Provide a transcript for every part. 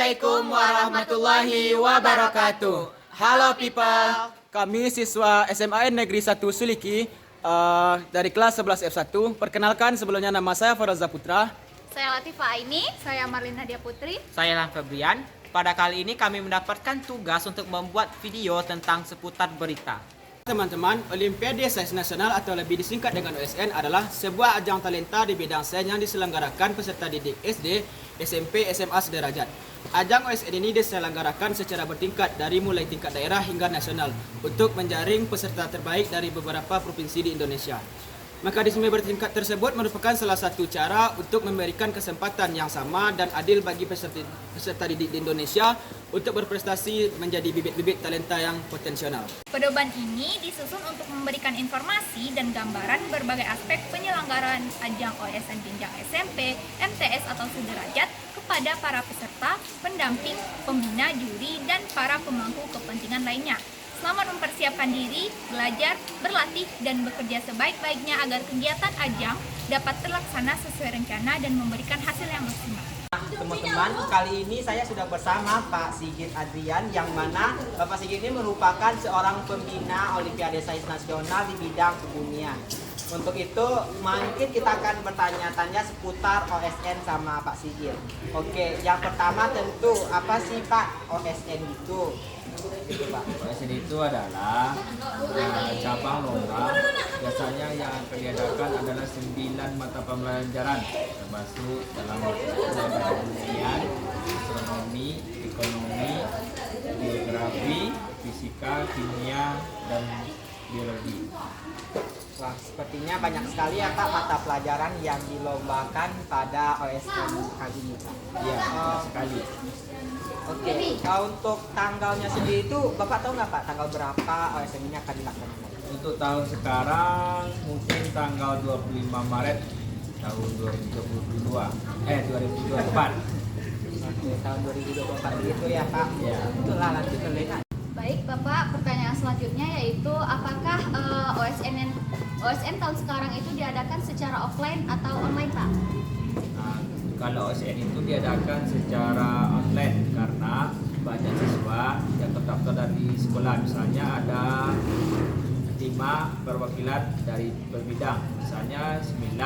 Assalamualaikum warahmatullahi wabarakatuh. Halo people, kami siswa SMAN Negeri 1 Suliki dari kelas 11 F1. Perkenalkan, sebelumnya nama saya Faraza Putra. Saya Latifah Aini. Saya Marlina Dia Putri. Saya Lan Febrian. Pada kali ini kami mendapatkan tugas untuk membuat video tentang seputar berita. Teman-teman, Olimpiade Sains Nasional atau lebih disingkat dengan OSN adalah sebuah ajang talenta di bidang sains yang diselenggarakan peserta didik SD, SMP, SMA sederajat. Ajang OSN ini diselenggarakan secara bertingkat dari mulai tingkat daerah hingga nasional untuk menjaring peserta terbaik dari beberapa provinsi di Indonesia. Mekanisme bertingkat tersebut merupakan salah satu cara untuk memberikan kesempatan yang sama dan adil bagi peserta didik di Indonesia untuk berprestasi menjadi bibit-bibit talenta yang potensial. Pedoman ini disusun untuk memberikan informasi dan gambaran berbagai aspek penyelenggaraan ajang OSN jenjang SMP, MTS atau sederajat kepada para peserta, pendamping, pembina, juri, dan para pemangku kepentingan lainnya. Selamat mempersiapkan diri, belajar, berlatih, dan bekerja sebaik-baiknya agar kegiatan ajang dapat terlaksana sesuai rencana dan memberikan hasil yang maksimal. Teman-teman, kali ini saya sudah bersama Pak Sigit Adrian, yang mana Bapak Sigit ini merupakan seorang pembina Olimpiade Sains Nasional di bidang kebumian. Untuk itu, mungkin kita akan bertanya-tanya seputar OSN sama Pak Sigit. Oke, yang pertama tentu, apa sih Pak OSN itu? Gitu, Pak. OSN itu adalah cabang lomba. Biasanya yang akan diadakan adalah 9 mata pembelajaran, termasuk dalam kebumian, astronomi, ekonomi, geografi, fisika, kimia, dan biologi. Wah, sepertinya banyak sekali ya Pak mata pelajaran yang dilombakan pada OSN kali ini, Pak. Iya, banyak sekali. Oke, untuk tanggalnya sendiri itu Bapak tahu nggak Pak tanggal berapa OSN ini akan dilaksanakan? Untuk tahun sekarang mungkin tanggal 25 Maret tahun 2024. Oke, tahun 2024 begitu ya Pak? Ya. Itulah lanjut ke Lena. Baik Bapak, pertanyaan selanjutnya yaitu apakah OSN tahun sekarang itu diadakan secara offline atau online Pak? Nah, kalau OSN itu diadakan secara online karena banyak siswa yang terdaftar dari sekolah. Misalnya ada 5 perwakilan dari berbidang, misalnya 9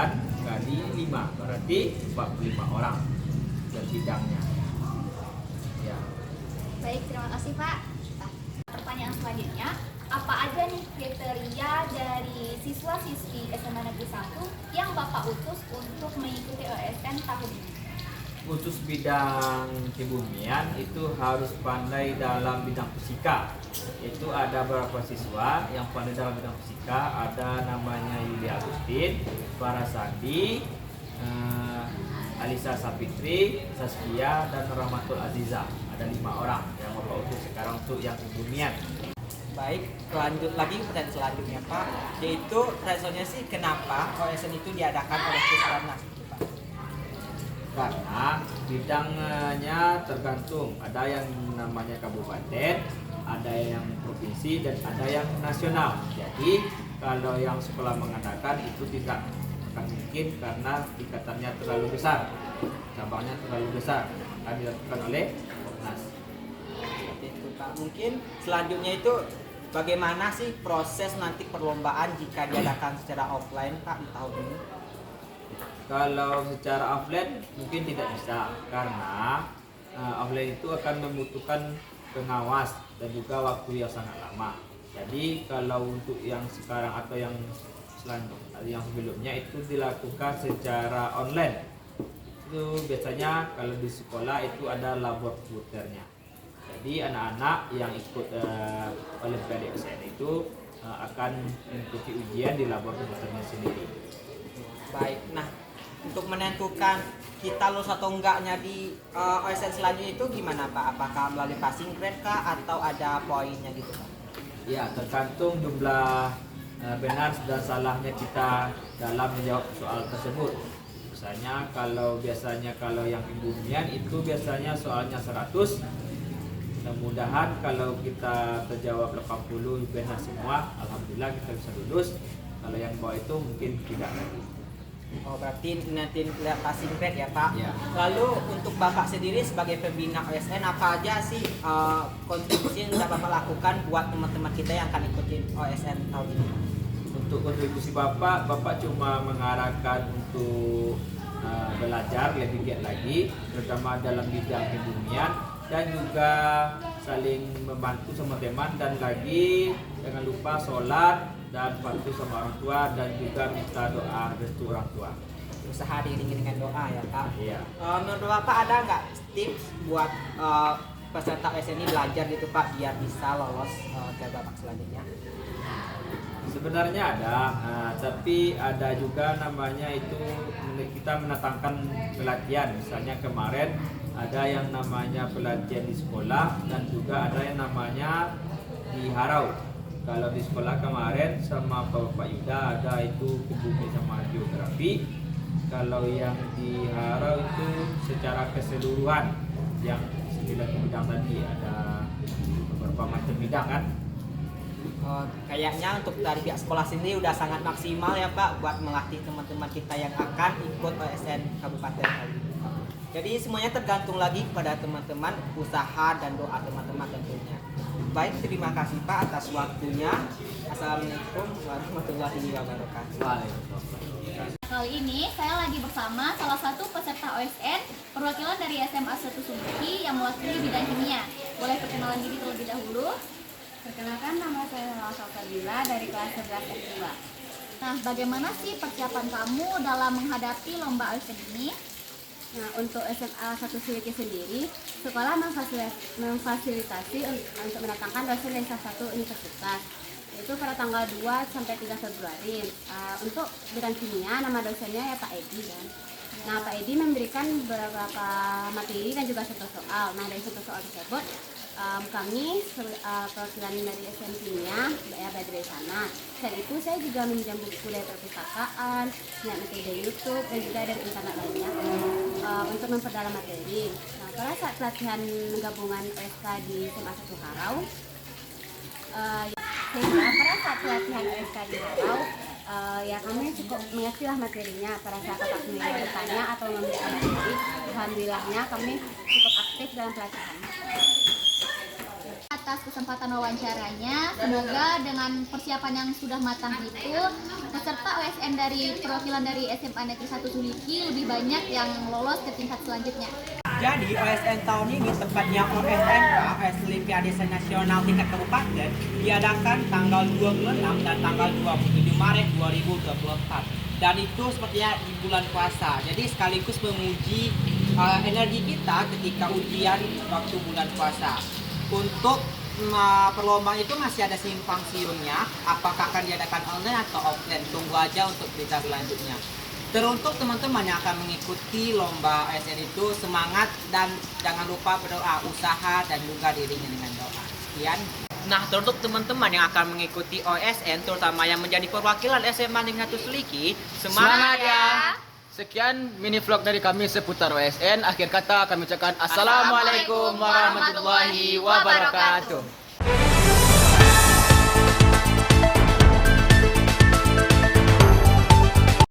kali 5 berarti 45 orang berbidangnya ya. Baik, terima kasih Pak. Pertanyaan selanjutnya, apa aja nih kriteria dari siswa-siswi SMA Negeri 1 yang Bapak utus untuk mengikuti OSN tahun ini? Khusus bidang kebumian itu harus pandai dalam bidang fisika. Itu ada beberapa siswa yang pandai dalam bidang fisika, ada namanya Yulia Agustin, Farah Sandi, Alisa Sapitri, Saskia, dan Rahmatul Aziza. Ada 5 orang yang Bapak utus sekarang untuk yang kebumian. Baik, lanjut lagi pertanyaan selanjutnya Pak, yaitu resonnya sih kenapa OSN itu diadakan oleh Pusatnas Pak? Karena bidangnya tergantung, ada yang namanya kabupaten, ada yang provinsi, dan ada yang nasional. Jadi kalau yang sekolah mengadakan itu tidak akan mungkin karena tingkatannya terlalu besar, cabangnya terlalu besar, akan dilakukan oleh Popnas. Seperti itu Pak. Mungkin selanjutnya itu bagaimana sih proses nanti perlombaan jika diadakan secara offline Pak di tahun ini? Kalau secara offline mungkin tidak bisa karena offline itu akan membutuhkan pengawas dan juga waktu yang sangat lama. Jadi kalau untuk yang sekarang atau yang sebelumnya itu dilakukan secara online. Itu biasanya kalau di sekolah itu ada labor komputernya. Jadi anak-anak yang ikut Olimpiade OSN itu akan mengikuti ujian di labor komputernya sendiri. Baik, nah untuk menentukan kita lulus atau enggaknya di OSN selanjutnya itu gimana Pak? Apakah melalui passing grade kah atau ada poinnya gitu Pak? Ya, tergantung jumlah benar dan salahnya kita dalam menjawab soal tersebut. Misalnya kalau yang kebumian itu biasanya soalnya 100. Mudah-mudahan kalau kita terjawab 80 benar semua, alhamdulillah kita bisa lulus. Kalau yang bawah itu mungkin tidak lagi. Oh, berarti nanti lihat passing grade ya Pak. Ya. Lalu untuk Bapak sendiri sebagai pembina OSN, apa aja sih kontribusi yang sudah Bapak lakukan buat teman-teman kita yang akan ikutin OSN tahun ini? Untuk kontribusi Bapak cuma mengarahkan untuk belajar lebih giat lagi, terutama dalam bidang kebumian, dan juga saling membantu sama teman, dan lagi jangan lupa sholat dan bantu sama orang tua, dan juga minta doa restu orang tua. Usaha diiringi dengan doa ya Pak. Iya. Menurut Bapak ada nggak tips buat peserta OSN ini belajar gitu Pak biar bisa lolos ke babak selanjutnya? Sebenarnya ada, tapi ada juga namanya itu kita mendatangkan pelatihan. Misalnya kemarin ada yang namanya pelatihan di sekolah, dan juga ada yang namanya di Harau. Kalau di sekolah kemarin sama Bapak Yuda ada itu kebumian sama geografi. Kalau yang di Harau itu secara keseluruhan yang 9 bidang tadi, ada beberapa macam bidang kan. Kayaknya untuk dari pihak sekolah sendiri udah sangat maksimal ya Pak buat melatih teman-teman kita yang akan ikut OSN Kabupaten kali ini. Jadi semuanya tergantung lagi kepada teman-teman, usaha dan doa teman-teman tentunya. Baik, terima kasih Pak atas waktunya. Assalamualaikum warahmatullahi wabarakatuh. Kali ini saya lagi bersama salah satu peserta OSN perwakilan dari SMA 1 Suliki yang mewakili bidang kimia. Boleh perkenalan diri terlebih dahulu? Perkenalkan, nama saya Nala Salsabila dari kelas 11 S2. Nah, bagaimana sih persiapan kamu dalam menghadapi lomba OSN ini? Nah, untuk SMA 1 Suliki sendiri, sekolah memfasilitasi untuk mendatangkan dosen dari salah satu universitas. Itu pada tanggal 2 sampai 3 Februari. Untuk bidang kimia, nama dosennya ya Pak Edi kan. Nah, Pak Edi memberikan beberapa materi dan juga satu soal. Nah, dari satu soal tersebut, kami perwakilan dari SM Kimia ya belajar dari sana. Selain itu saya juga meminjam buku dari perpustakaan, lihat materi dari YouTube dan juga dari internet lainnya untuk memperdalam materi. Nah, pada saat pelatihan gabungan OSK di SMA 1 Harau, pada saat pelatihan OSK di Harau, ya kami cukup mengerti lah materinya. Pada saat kami bertanya atau memberikan materi, alhamdulillahnya kami cukup aktif dalam pelatihan. Atas kesempatan wawancaranya, semoga dengan persiapan yang sudah matang itu peserta OSN dari perwakilan dari SMA Negeri 1 Suliki lebih banyak yang lolos ke tingkat selanjutnya. Jadi OSN tahun ini, tepatnya OSN Olimpiade Nasional tingkat kabupaten, diadakan tanggal 26 dan tanggal 27 Maret 2024. Dan itu sepertinya di bulan puasa. Jadi sekaligus menguji energi kita ketika ujian waktu bulan puasa. Untuk perlombaan itu masih ada simpang siurnya, apakah akan diadakan online atau offline, tunggu aja untuk berita selanjutnya. Teruntuk teman-teman yang akan mengikuti lomba OSN itu, semangat dan jangan lupa berdoa, usaha dan juga dirinya dengan doa. Sekian. Nah, teruntuk teman-teman yang akan mengikuti OSN, terutama yang menjadi perwakilan SMA Negeri 1 Suliki, Semangat ya! Sekian mini vlog dari kami seputar OSN. Akhir kata kami ucapkan Assalamualaikum warahmatullahi wabarakatuh.